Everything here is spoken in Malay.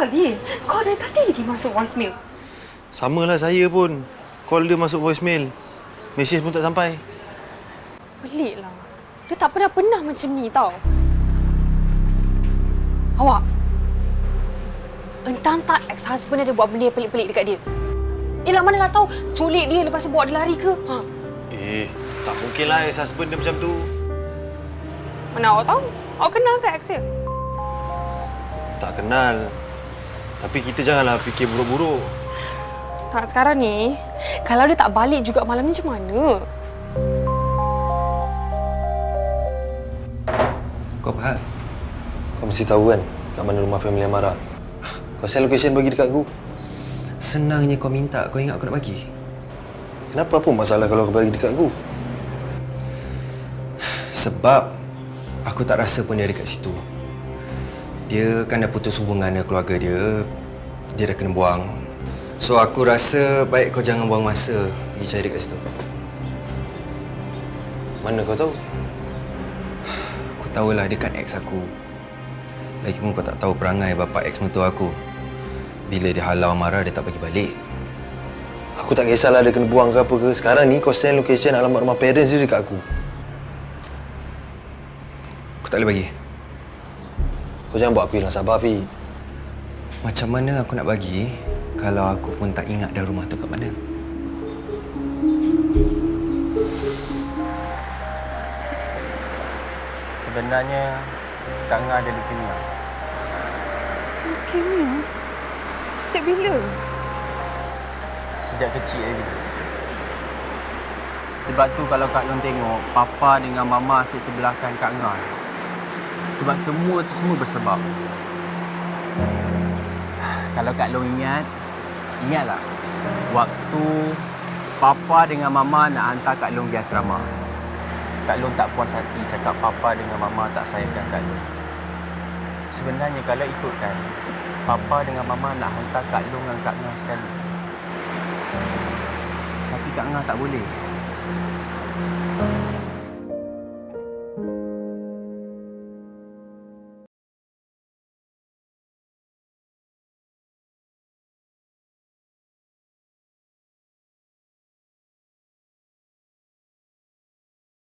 Sial dia. Kau dari tadi lagi masuk voicemail. Samalah saya pun. Call dia masuk voicemail. Mesej pun tak sampai. Pelik lah. Dia tak pernah macam ni tau. Awak. Entah ex-husband dia buat benda yang pelik-pelik dekat dia. Yelah, mana lah tahu culik dia lepas tu bawa dia lari ke? Ha. Tak mungkin lah ex-husband dia macam tu. Mana awak tahu? Awak kenal ke ex dia? Tak kenal. Tapi kita janganlah fikir buruk-buruk. Tak, sekarang ni, kalau dia tak balik juga malam ni macam mana? Kau apa hal? Kau mesti tahu kan kat mana rumah family Amara. Kau send location bagi dekat aku. Senangnya kau minta, kau ingat aku nak bagi? Kenapa pun masalah kalau kau bagi dekat aku? Sebab aku tak rasa pun dia dekat situ. Dia kan dah putus hubungan dengan keluarga dia. Dia dah kena buang. So aku rasa baik kau jangan buang masa pergi cari dekat situ. Mana kau tahu? Aku tahulah dia kan ex aku. Lagipun kau tak tahu perangai bapa ex mentua aku. Bila dia halau marah, dia tak bagi balik. Aku tak kisahlah dia kena buang ke apa ke. Sekarang ni kau send location alamat rumah parents dia dekat aku. Aku tak boleh bagi. Kau jangan buat aku hilang sabar, Fi. Macam mana aku nak bagi kalau aku pun tak ingat dah rumah tu kat mana? Sebenarnya Kak Ngah ada leukemia. Leukemia? Sejak bila? Sejak kecil lagi. Sebab tu kalau Kak Long tengok, Papa dengan Mama asyik sebelahkan Kak Ngah. Sebab semua tu semua bersebab. Kalau Kak Long ingatlah waktu Papa dengan Mama nak hantar Kak Long pergi asrama. Kak Long tak puas hati cakap Papa dengan Mama tak sayangkan Kak Long. Sebenarnya kalau ikutkan, Papa dengan Mama nak hantar Kak Long dengan Kak Ngah sekali. Tapi Kak Ngah tak boleh.